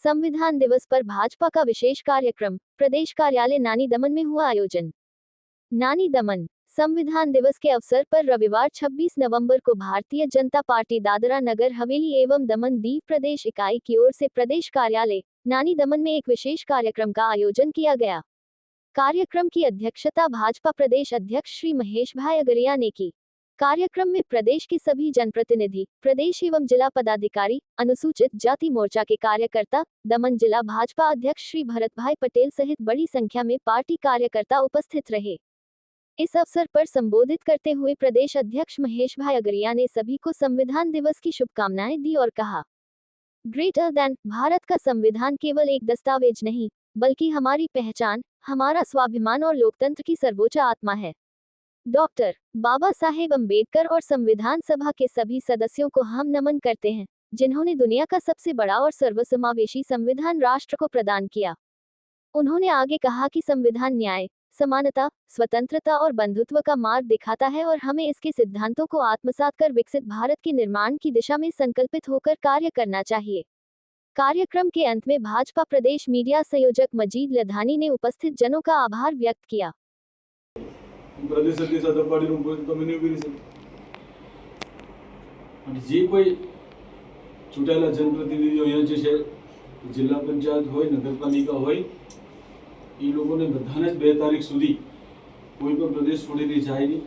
संविधान दिवस पर भाजपा का विशेष कार्यक्रम, प्रदेश कार्यालय नानी दमन में हुआ आयोजन। नानी दमन संविधान दिवस के अवसर पर रविवार 26 नवंबर को भारतीय जनता पार्टी दादरा नगर हवेली एवं दमन दीव प्रदेश इकाई की ओर से प्रदेश कार्यालय नानी दमन में एक विशेष कार्यक्रम का आयोजन किया गया। कार्यक्रम की अध्यक्षता भाजपा प्रदेश अध्यक्ष श्री महेश भाई अगरिया ने की। कार्यक्रम में प्रदेश के सभी जनप्रतिनिधि, प्रदेश एवं जिला पदाधिकारी, अनुसूचित जाति मोर्चा के कार्यकर्ता, दमन जिला भाजपा अध्यक्ष श्री भरत भाई पटेल सहित बड़ी संख्या में पार्टी कार्यकर्ता उपस्थित रहे। इस अवसर पर संबोधित करते हुए प्रदेश अध्यक्ष महेश भाई अगरिया ने सभी को संविधान दिवस की शुभकामनाएं दी और कहा, ग्रेटर देन भारत का संविधान केवल एक दस्तावेज नहीं, बल्कि हमारी पहचान, हमारा स्वाभिमान और लोकतंत्र की सर्वोच्च आत्मा है। डॉक्टर बाबा साहेब अम्बेडकर और संविधान सभा के सभी सदस्यों को हम नमन करते हैं, जिन्होंने दुनिया का सबसे बड़ा और सर्वसमावेशी संविधान राष्ट्र को प्रदान किया। उन्होंने आगे कहा कि संविधान न्याय, समानता, स्वतंत्रता और बंधुत्व का मार्ग दिखाता है और हमें इसके सिद्धांतों को आत्मसात कर विकसित भारत के निर्माण की दिशा में संकल्पित होकर कार्य करना चाहिए। कार्यक्रम के अंत में भाजपा प्रदेश मीडिया संयोजक मजीद लधानी ने उपस्थित जनों का आभार व्यक्त किया। प्रदेश अध्यक्ष आदर पार्टी નું તમે નહીં કરી શકો અને જે કોઈ ચૂંટાયેલા જનપ્રતિનિધિઓ અહીંયા જે છે જિલ્લા પંચાયત હોય નગરપાલિકા હોય એ લોકોને બધાને જ 2 તારીખ સુધી કોઈ પણ પ્રદેશ છોડીને જાય નહીં।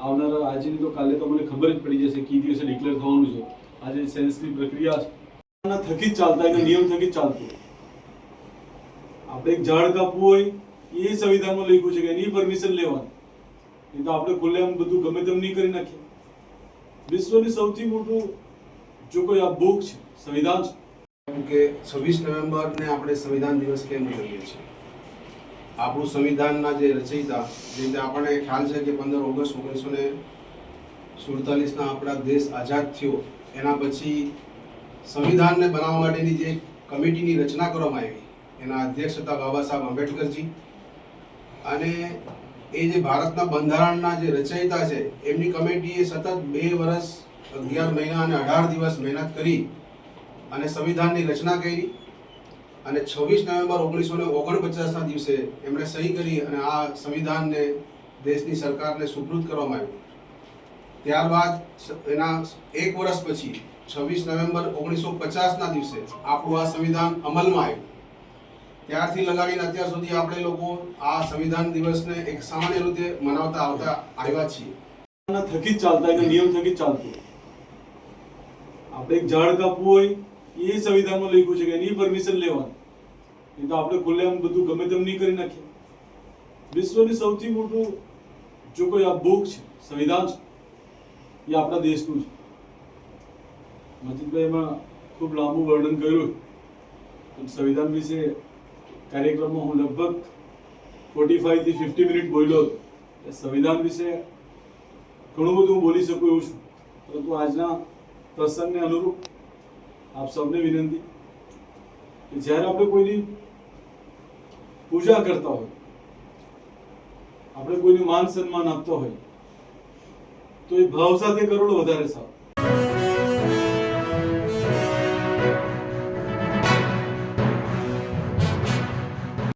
આવનારા આજે તો કાલે તો મને ખબર જ પડી જશે કે દિવસે ડિક્લેર થવાનું છે। આજે સેન્સની પ્રક્રિયા ના થકી જ ચાલતા એના નિયમ થકી જ ચાલતું। આપણે એક ઝાડ કાપવું હોય એ સંવિધાનમાં લખ્યું છે કે એની પરમિશન લેવાની, એ તો આપણે ખુલ્લેઆમ બધું ગમે તેમ નહીં કરી નાખીએ। વિશ્વની સૌથી મોટું જો કોઈ આ બુક છે સંવિધાન છે કે 26 નવેમ્બરને આપણે સંવિધાન દિવસ કેમ ઉજવીએ છીએ। આપણું સંવિધાનના જે રચયિતા જે આપણને ખ્યાલ છે કે 15 ઓગસ્ટ 1947ના આપણા દેશ આઝાદ થયો એના પછી સંવિધાનને બનાવવા માટેની જે કમિટીની રચના કરવામાં આવી એના અધ્યક્ષ હતા બાબા સાહેબ આંબેડકરજી। અને એ જે ભારતના બંધારણના જે રચયિતા છે એમની કમિટીએ સતત 2 વર્ષ 11 મહિના અને 18 દિવસ મહેનત કરી અને સંવિધાનની રચના કરી અને 26 નવેમ્બર 1949ના દિવસે એમણે સહી કરી અને આ સંવિધાનને દેશની સરકારને સુપૃત કરવામાં આવ્યું। ત્યારબાદ એના 1 વર્ષ પછી 26 નવેમ્બર 1950ના દિવસે આપણું આ સંવિધાન અમલમાં આવ્યું। ત્યારથી લગાડીને અત્યાર સુધી આપણે લોકો આ સંવિધાન દિવસને એક સામાન્ય રીતે મનાવતા આવતા આવ્યા છીએ। થકી જ ચાલતા એના નિયમ થકી જ ચાલતું। આપણે એક ઝાડ કાપવું હોય એ સંવિધાનમાં લખ્યું છે કે એની પરમિશન લેવાની, એ તો આપણે ખુલ્લેઆમ બધું ગમે તેમ નહીં કરી નાખીએ। વિશ્વની સૌથી મોટું જો કોઈ આ બુક છે સંવિધાન છે એ આપણા દેશનું છે। મજીદભાઈ એમાં ખૂબ લાંબુ વર્ણન કર્યું। સંવિધાન વિશે કાર્યક્રમમાં હું લગભગ 45 થી 50 મિનિટ બોલ્યો। સંવિધાન વિશે ઘણું બધું બોલી શકું એવું છું, પરંતુ આજના પ્રસંગને અનુરૂપ આપ સૌને વિનંતી કે જ્યારે આપણે કોઈની પૂજા કરતા હોય, આપણે કોઈનું માન સન્માન આપતા હોય તો એ ભાવ સાથે કરોડો વધારે સારું।